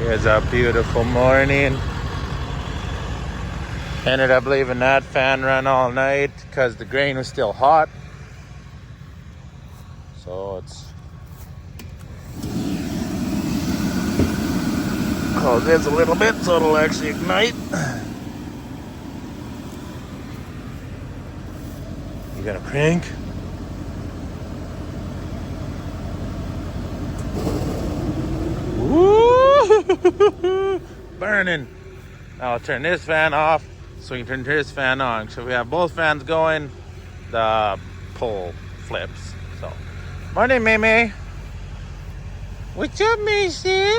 It's a beautiful morning. Ended up leaving that fan run all night because the grain was still hot. So it's close this a little bit so it'll actually ignite. You got a crank? Woo! Burning. Now I'll turn this fan off so we can turn this fan on. So we have both fans going, the pole flips. So, morning, Mimi. What's up, Macy?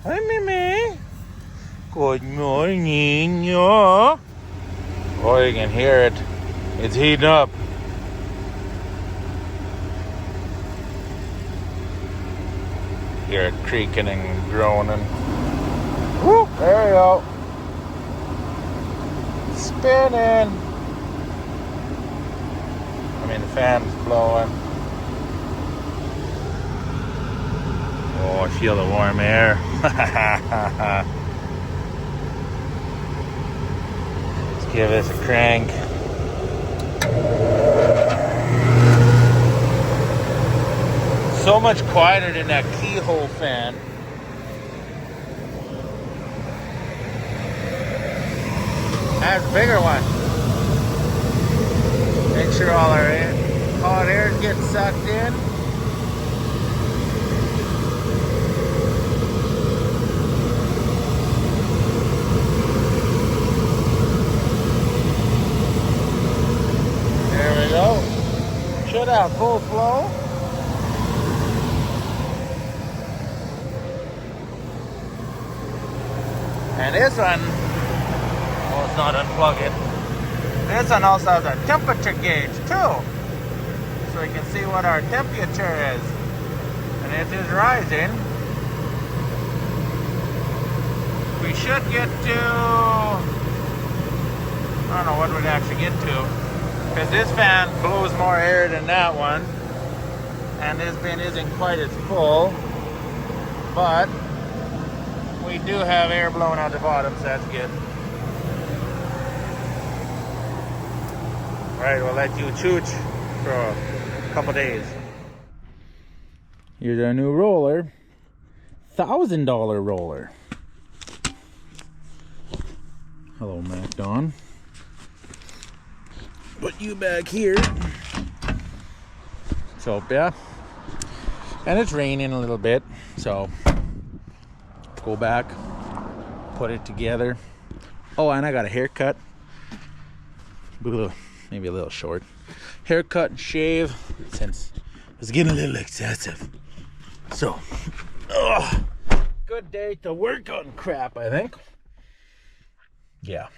Hi, Mimi. Good morning, yeah. Oh, you can hear it. It's heating up. Hear it creaking and groaning. Woo, there we go. Spinning. I mean, the fan's blowing. Oh, I feel the warm air. Let's give this a crank. So much quieter than that keyhole fan. That's a bigger one. Make sure all our hot air gets sucked in. There we go. Should have full flow. And this one, well, it's not unplug it. This one also has a temperature gauge too. So we can see what our temperature is. And it is rising. We should get to, I don't know what we'd actually get to. Because this fan blows more air than that one. And this bin isn't quite as full. But we do have air blowing out the bottom, so that's good. Alright, we'll let you chooch for a couple days. Here's our new roller. $1,000 roller. Hello, Mac Don. Put you back here. So, yeah. And it's raining a little bit, so go back, put it together. Oh, and I got a haircut. Maybe a little short. Haircut and shave since it was getting a little excessive. So, good day to work on crap, I think. Yeah.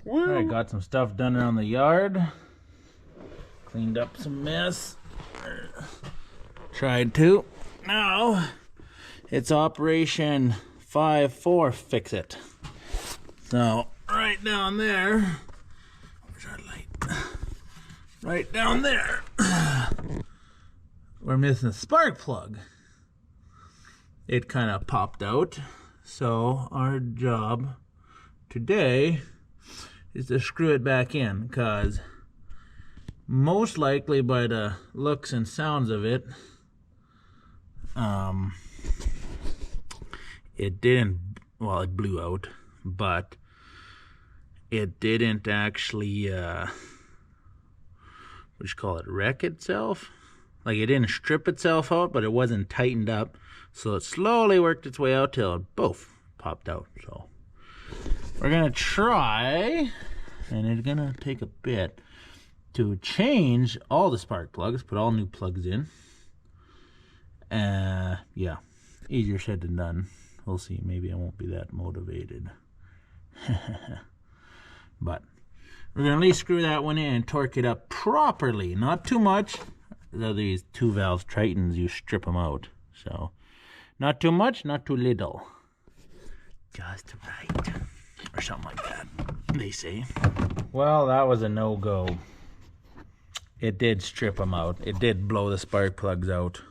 Woo. I got some stuff done around the yard. Cleaned up some mess. Tried to. Now it's Operation 5-4 Fix It. So, right down there, where's our light? Right down there, we're missing a spark plug. It kind of popped out. So, our job today is to screw it back in, because most likely by the looks and sounds of it, it didn't, well, it blew out, but it didn't actually, what do you call it, wreck itself? Like, it didn't strip itself out, but it wasn't tightened up, so it slowly worked its way out till it both popped out. So we're gonna try, and it's gonna take a bit, to change all the spark plugs, put all new plugs in. Yeah, easier said than done. We'll see. Maybe I won't be that motivated. But we're going to at least screw that one in and torque it up properly. Not too much. These 2-valve Tritons, you strip them out. So, not too much, not too little. Just right. Or something like that, they say. Well, that was a no-go. It did strip them out. It did blow the spark plugs out.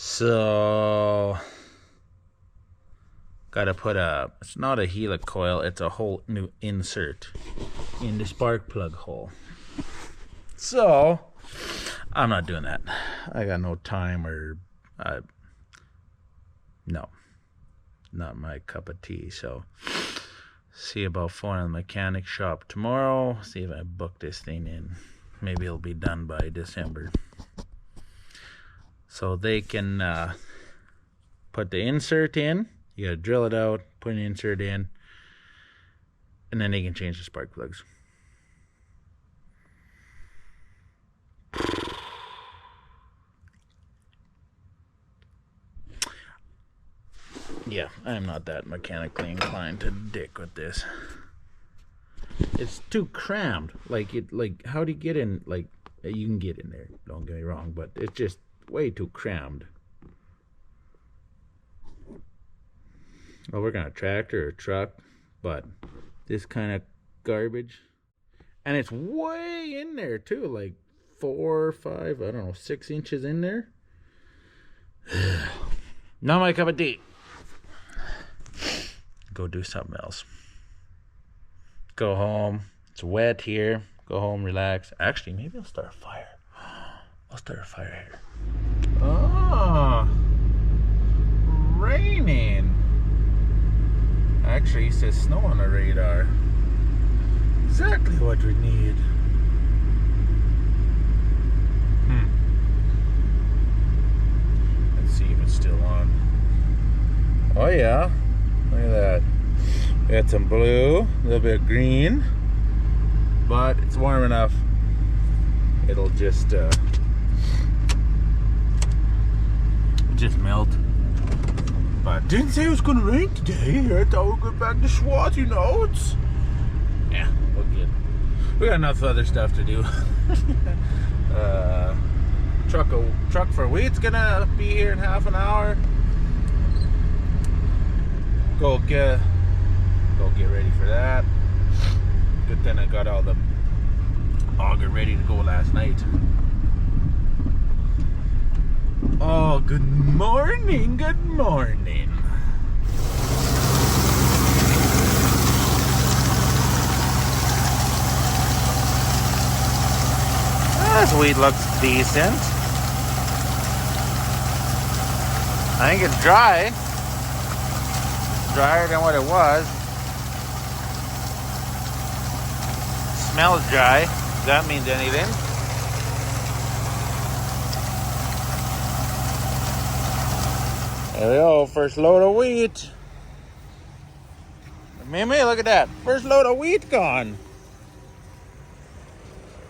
So gotta put it's not a helix coil, it's a whole new insert in the spark plug hole. So I'm not doing that. I got no time, or no, not my cup of tea. So see about phoning the mechanic shop tomorrow, see if I book this thing in. Maybe it'll be done by December, so they can put the insert in. You gotta drill it out, put an insert in, and then they can change the spark plugs. Yeah, I'm not that mechanically inclined to dick with this. It's too crammed. Like, how do you get in? Like, you can get in there, don't get me wrong, but it's just way too crammed. Well, we're gonna tractor or truck, but this kind of garbage, and it's way in there too, like 4 or 5, I don't know, 6 inches in there. Not my cup of tea. Go do something else. Go home. It's wet here. Go home, relax. Actually, maybe I'll start a fire. I'll start a fire here. Oh, raining. Actually, it says snow on the radar. Exactly what we need. Let's see if it's still on. Oh yeah, look at that. We got some blue, a little bit of green, but it's warm enough. It'll just melt. But didn't say it was gonna rain today. I thought we'd go back to Schwartz, you know. It's yeah, we'll get. We got enough other stuff to do. Truck for wheat's gonna be here in half an hour. Go get ready for that. Good thing I got all the auger ready to go last night. Oh, good morning, good morning. This wheat looks decent. I think it's dry. Drier than what it was. Smells dry. If that means anything. There we go, first load of wheat. Mimi, look at that. First load of wheat gone.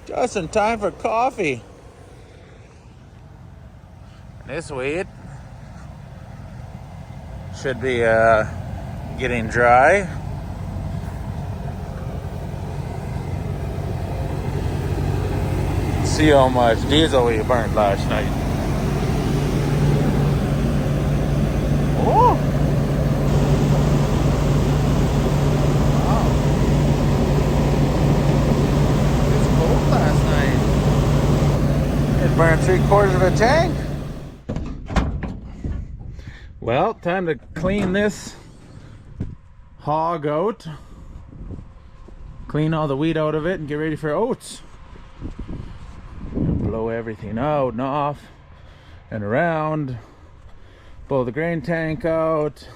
Just in time for coffee. And this wheat should be getting dry. See how much diesel we burned last night. Oh! Wow. It was cold last night. It burned 3/4 of a tank. Well, time to clean this hog out. Clean all the wheat out of it and get ready for oats. Blow everything out and off and around. Blow the grain tank out.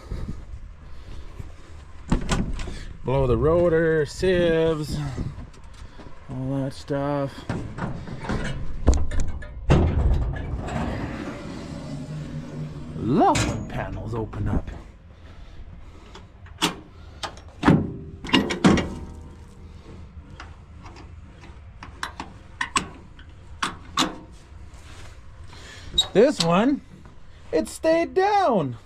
Blow the rotor, sieves, all that stuff. Love when panels open up. This one, it stayed down.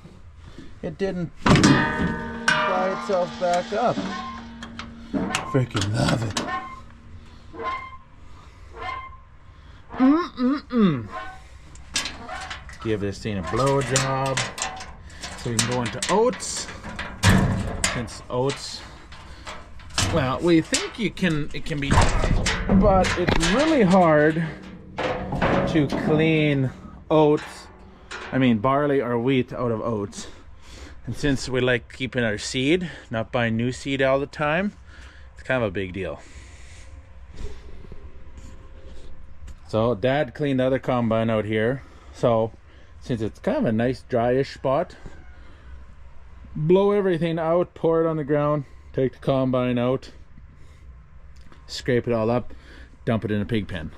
It didn't fly itself back up. Freaking love it. Give this thing a blow job so we can go into oats. Since oats, well, we think it can be done, but it's really hard to clean oats barley or wheat out of oats. And since we like keeping our seed, not buying new seed all the time, it's kind of a big deal. So Dad cleaned the other combine out here. So since it's kind of a nice dryish spot, blow everything out, pour it on the ground, take the combine out, scrape it all up, dump it in a pig pen.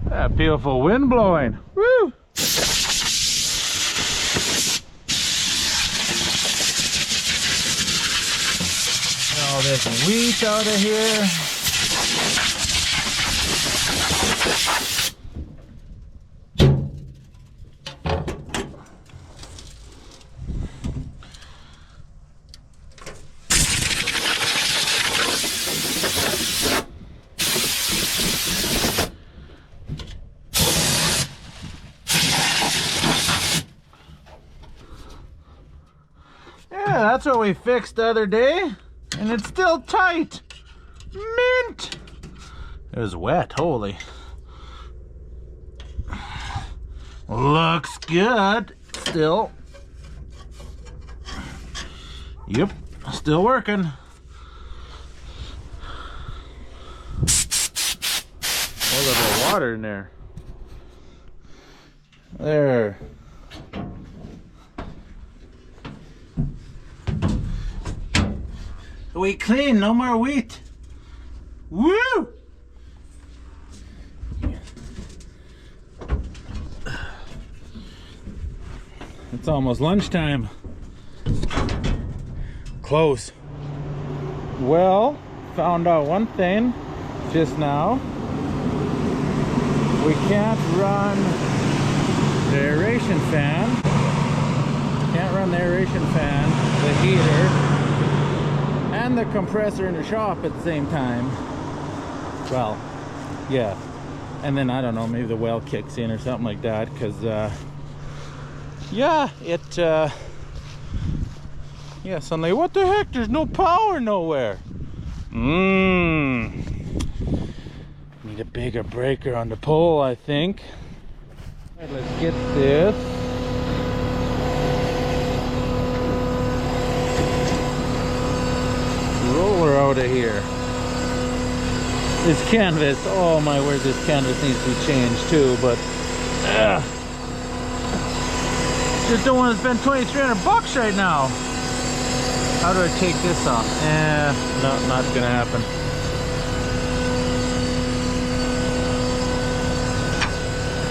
That beautiful wind blowing. Woo! All this wheat out of here. Yeah, that's what we fixed the other day. And it's still tight. Mint! It was wet, holy. Looks good. Still. Yep, still working. A little bit of water in there. There. Wheat clean, no more wheat. Woo! It's almost lunchtime. Close. Well, found out one thing just now. We can't run the aeration fan. Can't run the aeration fan, the heater, and the compressor in the shop at the same time. Well, yeah. And then I don't know, maybe the well kicks in or something like that, because yeah, yeah, suddenly, what the heck, there's no power nowhere. Need a bigger breaker on the pole, I think. All right, let's get this. Roller out of here. This canvas, oh my word, this canvas needs to be changed too, but just don't want to spend $2,300 right now. How do I take this off? No, not gonna happen.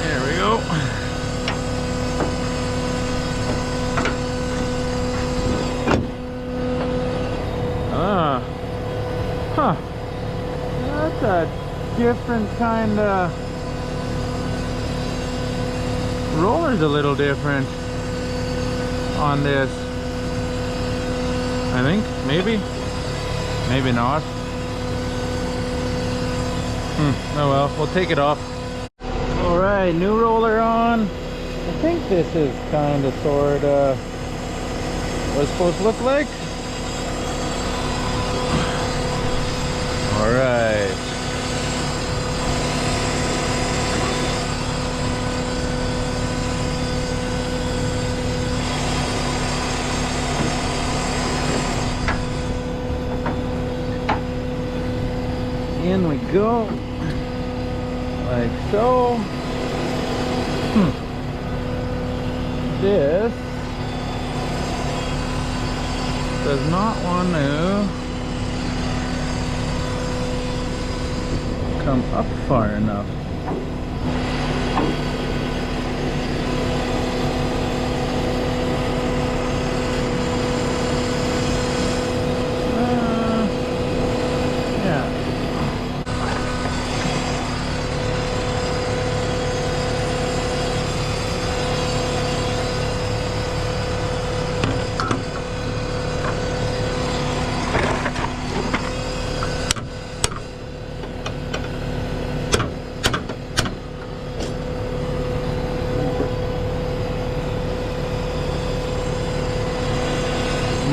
There we go. Huh. That's a different kind of... roller's a little different on this. I think, maybe not. Oh well, we'll take it off. All right, new roller on. I think this is kind of sort of what it's supposed to look like. All right. In we go, like so. This does not want to come up far enough.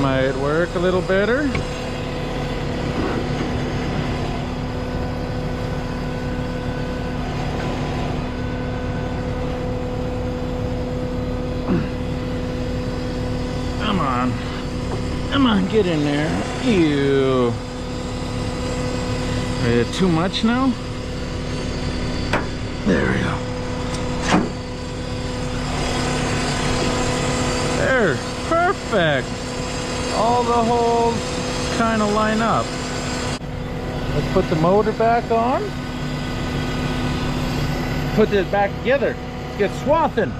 Might work a little better. Come on. Come on, get in there. Ew. Is it too much now? There we go. There. Perfect. All the holes kind of line up. Let's put the motor back on. Put this back together. Let's get swathing.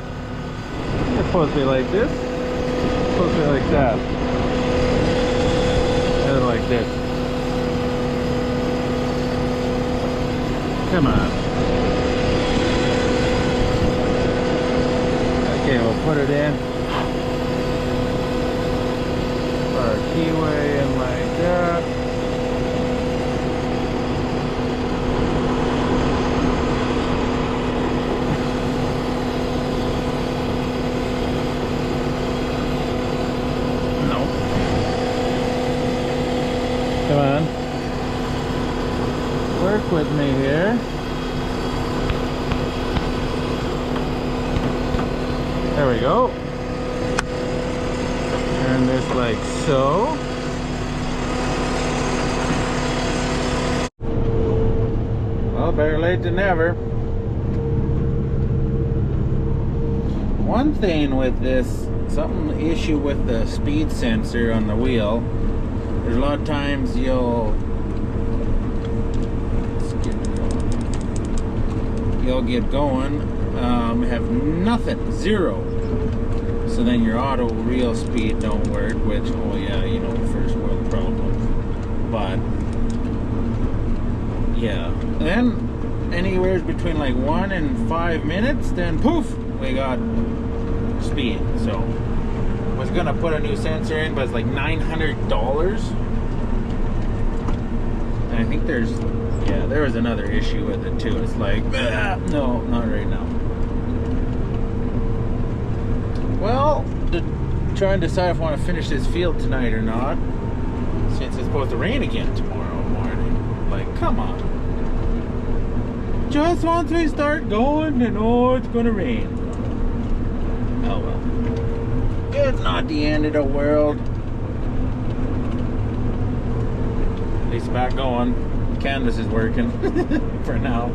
It's supposed to be like this. It's supposed to be like that. And like this. Come on. Okay, we'll put it in. Put our keyway in like that. Come on. Work with me here. There we go. Turn this like so. Well, better late than never. One thing with this, something issue with the speed sensor on the wheel. There's a lot of times you'll get going, have nothing, zero. So then your auto reel speed don't work, which, oh yeah, you know, first world problem. But yeah, then anywhere between like 1 and 5 minutes, then poof, we got speed. So was gonna put a new sensor in, but it's like $900. And I think there's, yeah, there was another issue with it too. It's like, no, not right now. Well, try and decide if I want to finish this field tonight or not, since it's supposed to rain again tomorrow morning. Like, come on. Just once we start going, and oh, it's gonna rain. Oh well. It's not the end of the world. At least back going. Canvas is working for now.